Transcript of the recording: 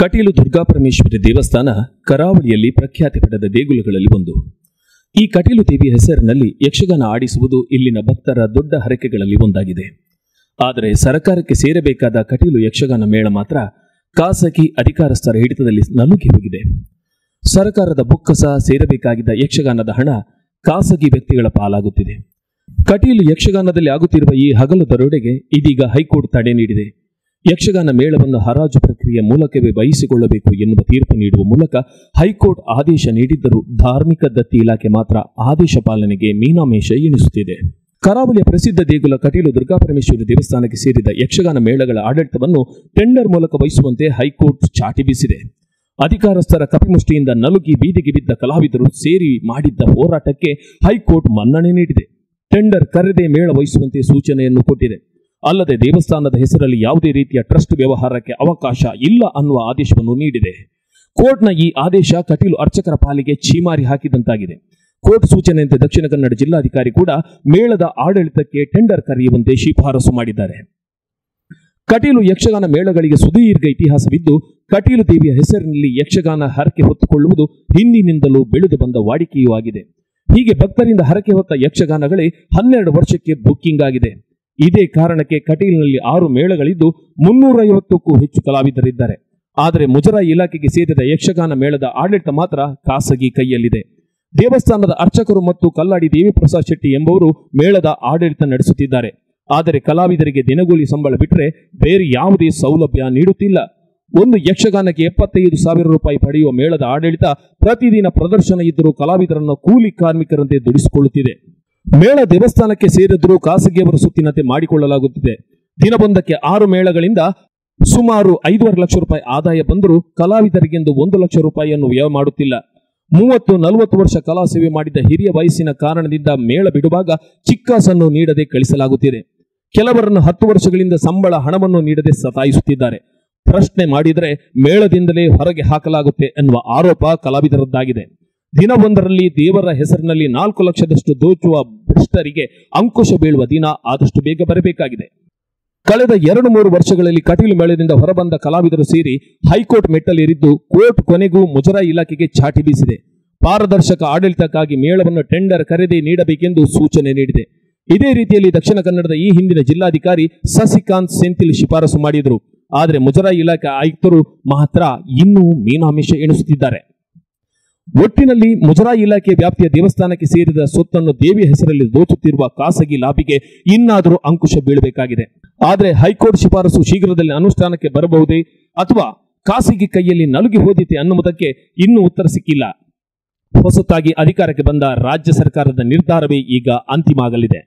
ಕಟೀಲು ದುರ್ಗಾಪರಮೇಶ್ವರಿ ದೇವಸ್ಥಾನ ಕರಾವಳಿಯಲ್ಲಿ ಪ್ರಖ್ಯಾತಿ ಪಡೆದ ದೇಗುಲಗಳಲ್ಲಿ ಒಂದು. ಈ ಕಟೀಲು ದೇವಿಯ ಹೆಸರಿನಲ್ಲಿ ಯಕ್ಷಗಾನ ಆಡಿಸುವುದು ಇಲ್ಲಿನ ಭಕ್ತರ ದೊಡ್ಡ ಹರಕೆಗಳಲ್ಲಿ ಒಂದಾಗಿದೆ. ಆದರೆ ಸರ್ಕಾರಕ್ಕೆ ಸೇರಬೇಕಾದ ಕಟೀಲು ಯಕ್ಷಗಾನ ಮೇಳ ಮಾತ್ರ ಖಾಸಗಿ ಅಧಿಕಾರಸ್ಥರ ಹಿಡಿತದಲ್ಲಿ ನಲುಗಿ ಹೋಗಿದೆ. ಸರ್ಕಾರದ ಬೊಕ್ಕಸ ಸೇರಬೇಕಾಗಿದ್ದ ಯಕ್ಷಗಾನದ ಹಣ ಖಾಸಗಿ ವ್ಯಕ್ತಿಗಳ ಪಾಲಾಗುತ್ತಿದೆ. ಕಟೀಲು ಯಕ್ಷಗಾನದಲ್ಲಿ ಆಗುತ್ತಿರುವ ಈ ಹಗಲು ದರೋಡೆಗೆ ಇದೀಗ ಹೈಕೋರ್ಟ್ ತಡೆ ನೀಡಿದೆ. ಯಕ್ಷಗಾನ ಮೇಳವನ್ನು ಹರಾಜು ಪ್ರಕ್ರಿಯೆ ಮೂಲಕವೇ ವಹಿಸಿಕೊಳ್ಳಬೇಕು ಎನ್ನುವ ತೀರ್ಪು ನೀಡುವ ಮೂಲಕ ಹೈಕೋರ್ಟ್ ಆದೇಶ ನೀಡಿದ್ದರೂ ಧಾರ್ಮಿಕ ದತ್ತಿ ಇಲಾಖೆ ಮಾತ್ರ ಆದೇಶ ಪಾಲನೆಗೆ ಮೀನಾಮೇಷ ಎಣಿಸುತ್ತಿದೆ. ಕರಾವಳಿಯ ಪ್ರಸಿದ್ಧ ದೇಗುಲ ಕಟೀಲು ದುರ್ಗಾಪರಮೇಶ್ವರಿ ದೇವಸ್ಥಾನಕ್ಕೆ ಸೇರಿದ ಯಕ್ಷಗಾನ ಮೇಳಗಳ ಆಡಳಿತವನ್ನು ಟೆಂಡರ್ ಮೂಲಕ ವಹಿಸುವಂತೆ ಹೈಕೋರ್ಟ್ ಚಾಟಿ ಬೀಸಿದೆ. ಅಧಿಕಾರಸ್ಥರ ಕಪಿಮುಷ್ಟಿಯಿಂದ ನಲುಗಿ ಬೀದಿಗೆ ಬಿದ್ದ ಕಲಾವಿದರು ಸೇರಿ ಮಾಡಿದ್ದ ಹೋರಾಟಕ್ಕೆ ಹೈಕೋರ್ಟ್ ಮನ್ನಣೆ ನೀಡಿದೆ. ಟೆಂಡರ್ ಕರೆದೇ ಮೇಳ ವಹಿಸುವಂತೆ ಸೂಚನೆಯನ್ನು ಕೊಟ್ಟಿದೆ. ಅಲ್ಲದೆ ದೇವಸ್ಥಾನದ ಹೆಸರಲ್ಲಿ ಯಾವುದೇ ರೀತಿಯ ಟ್ರಸ್ಟ್ ವ್ಯವಹಾರಕ್ಕೆ ಅವಕಾಶ ಇಲ್ಲ ಅನ್ನುವ ಆದೇಶವನ್ನು ನೀಡಿದೆ. ಕೋರ್ಟ್ನ ಈ ಆದೇಶ ಕಟೀಲು ಅರ್ಚಕರ ಪಾಲಿಗೆ ಛೀಮಾರಿ ಹಾಕಿದಂತಾಗಿದೆ. ಕೋರ್ಟ್ ಸೂಚನೆಯಂತೆ ದಕ್ಷಿಣ ಕನ್ನಡ ಜಿಲ್ಲಾಧಿಕಾರಿ ಕೂಡ ಮೇಳದ ಆಡಳಿತಕ್ಕೆ ಟೆಂಡರ್ ಕರೆಯುವಂತೆ ಶಿಫಾರಸು ಮಾಡಿದ್ದಾರೆ. ಕಟೀಲು ಯಕ್ಷಗಾನ ಮೇಳಗಳಿಗೆ ಸುದೀರ್ಘ ಇತಿಹಾಸವಿದ್ದು, ಕಟೀಲು ದೇವಿಯ ಹೆಸರಿನಲ್ಲಿ ಯಕ್ಷಗಾನ ಹರಕೆ ಹೊತ್ತುಕೊಳ್ಳುವುದು ಹಿಂದಿನಿಂದಲೂ ಬೆಳೆದು ಬಂದ ವಾಡಿಕೆಯೂ ಆಗಿದೆ. ಹೀಗೆ ಭಕ್ತರಿಂದ ಹರಕೆ ಹೊತ್ತ ಯಕ್ಷಗಾನಗಳೇ 12 ವರ್ಷಕ್ಕೆ ಬುಕ್ಕಿಂಗ್ ಆಗಿದೆ. ಇದೇ ಕಾರಣಕ್ಕೆ ಕಟೀಲಿನಲ್ಲಿ 6 ಮೇಳಗಳಿದ್ದು 350ಕ್ಕೂ ಹೆಚ್ಚು ಕಲಾವಿದರಿದ್ದಾರೆ. ಆದರೆ ಮುಜರಾಯಿ ಇಲಾಖೆಗೆ ಸೇರಿದ ಯಕ್ಷಗಾನ ಮೇಳದ ಆಡಳಿತ ಮಾತ್ರ ಖಾಸಗಿ ಕೈಯಲ್ಲಿದೆ. ದೇವಸ್ಥಾನದ ಅರ್ಚಕರು ಮತ್ತು ಕಲ್ಲಾಡಿ ದೇವಿಪ್ರಸಾದ್ ಶೆಟ್ಟಿ ಎಂಬುವರು ಮೇಳದ ಆಡಳಿತ ನಡೆಸುತ್ತಿದ್ದಾರೆ. ಆದರೆ ಕಲಾವಿದರಿಗೆ ದಿನಗೂಲಿ ಸಂಬಳ ಬಿಟ್ಟರೆ ಬೇರೆ ಯಾವುದೇ ಸೌಲಭ್ಯ ನೀಡುತ್ತಿಲ್ಲ. ಒಂದು ಯಕ್ಷಗಾನಕ್ಕೆ 75,000 ರೂಪಾಯಿ ಪಡೆಯುವ ಮೇಳದ ಆಡಳಿತ ಪ್ರತಿದಿನ ಪ್ರದರ್ಶನ ಇದ್ದರೂ ಕಲಾವಿದರನ್ನು ಕೂಲಿ ಕಾರ್ಮಿಕರಂತೆ ದುಡಿಸಿಕೊಳ್ಳುತ್ತಿದೆ. ಮೇಳ ದೇವಸ್ಥಾನಕ್ಕೆ ಸೇರಿದ್ರೂ ಖಾಸಗಿಯವರ ಸುತ್ತಿನಂತೆ ಮಾಡಿಕೊಳ್ಳಲಾಗುತ್ತಿದೆ. ದಿನವೊಂದಕ್ಕೆ 6 ಮೇಳಗಳಿಂದ ಸುಮಾರು 5.5 ಲಕ್ಷ ರೂಪಾಯಿ ಆದಾಯ ಬಂದರೂ ಕಲಾವಿದರಿಗೆಂದು 1 ಲಕ್ಷ ರೂಪಾಯಿಯನ್ನು ವ್ಯಯ ಮಾಡುತ್ತಿಲ್ಲ. 30-40 ವರ್ಷ ಕಲಾ ಸೇವೆ ಮಾಡಿದ ಹಿರಿಯ ವಯಸ್ಸಿನ ಕಾರಣದಿಂದ ಮೇಳ ಬಿಡುವಾಗ ಚಿಕ್ಕಾಸನ್ನು ನೀಡದೆ ಕಳಿಸಲಾಗುತ್ತಿದೆ. ಕೆಲವರನ್ನು 10 ವರ್ಷಗಳಿಂದ ಸಂಬಳ ಹಣವನ್ನು ನೀಡದೆ ಸತಾಯಿಸುತ್ತಿದ್ದಾರೆ. ಪ್ರಶ್ನೆ ಮಾಡಿದರೆ ಮೇಳದಿಂದಲೇ ಹೊರಗೆ ಹಾಕಲಾಗುತ್ತೆ ಎನ್ನುವ ಆರೋಪ ಕಲಾವಿದರದ್ದಾಗಿದೆ. ದಿನವೊಂದರಲ್ಲಿ ದೇವರ ಹೆಸರಿನಲ್ಲಿ 4 ಲಕ್ಷದಷ್ಟು ದೋಚುವ ಭ್ರಷ್ಟರಿಗೆ ಅಂಕುಶ ಬೀಳುವ ದಿನ ಆದಷ್ಟು ಬೇಗ ಬರಬೇಕಾಗಿದೆ. ಕಳೆದ 2-3 ವರ್ಷಗಳಲ್ಲಿ ಕಟೀಲು ಮೇಳದಿಂದ ಹೊರಬಂದ ಕಲಾವಿದರು ಸೇರಿ ಹೈಕೋರ್ಟ್ ಮೆಟ್ಟಲೇರಿದ್ದು ಕೋರ್ಟ್ ಕೊನೆಗೂ ಮುಜರಾಯಿ ಇಲಾಖೆಗೆ ಚಾಟಿ ಬೀಸಿದೆ. ಪಾರದರ್ಶಕ ಆಡಳಿತಕ್ಕಾಗಿ ಮೇಳವನ್ನು ಟೆಂಡರ್ ಕರೆದೇ ನೀಡಬೇಕೆಂದು ಸೂಚನೆ ನೀಡಿದೆ. ಇದೇ ರೀತಿಯಲ್ಲಿ ದಕ್ಷಿಣ ಕನ್ನಡದ ಈ ಹಿಂದಿನ ಜಿಲ್ಲಾಧಿಕಾರಿ ಸಸಿಕಾಂತ್ ಸೆಂಥಿಲ್ ಶಿಫಾರಸು ಮಾಡಿದರು. ಆದರೆ ಮುಜರಾಯಿ ಇಲಾಖೆ ಆಯುಕ್ತರು ಮಾತ್ರ ಇನ್ನೂ ಮೀನಾಮೇಷ ಎಣಿಸುತ್ತಿದ್ದಾರೆ. ಒಟ್ಟಿನಲ್ಲಿ ಮುಜರಾಯಿ ಇಲಾಖೆ ವ್ಯಾಪ್ತಿಯ ದೇವಸ್ಥಾನಕ್ಕೆ ಸೇರಿದ ಸೊತ್ತನ್ನು ದೇವಿಯ ಹೆಸರಲ್ಲಿ ದೋಚುತ್ತಿರುವ ಖಾಸಗಿ ಲಾಬಿಗೆ ಇನ್ನಾದರೂ ಅಂಕುಶ ಬೀಳಬೇಕಾಗಿದೆ. ಆದರೆ ಹೈಕೋರ್ಟ್ ಶಿಫಾರಸು ಶೀಘ್ರದಲ್ಲಿ ಅನುಷ್ಠಾನಕ್ಕೆ ಬರಬಹುದೇ ಅಥವಾ ಖಾಸಗಿ ಕೈಯಲ್ಲಿ ನಲುಗಿ ಹೋದಿತೆ ಅನ್ನುವುದಕ್ಕೆ ಇನ್ನೂ ಉತ್ತರ ಸಿಕ್ಕಿಲ್ಲ. ಹೊಸತಾಗಿ ಅಧಿಕಾರಕ್ಕೆ ಬಂದ ರಾಜ್ಯ ಸರ್ಕಾರದ ನಿರ್ಧಾರವೇ ಈಗ ಅಂತಿಮ ಆಗಲಿದೆ.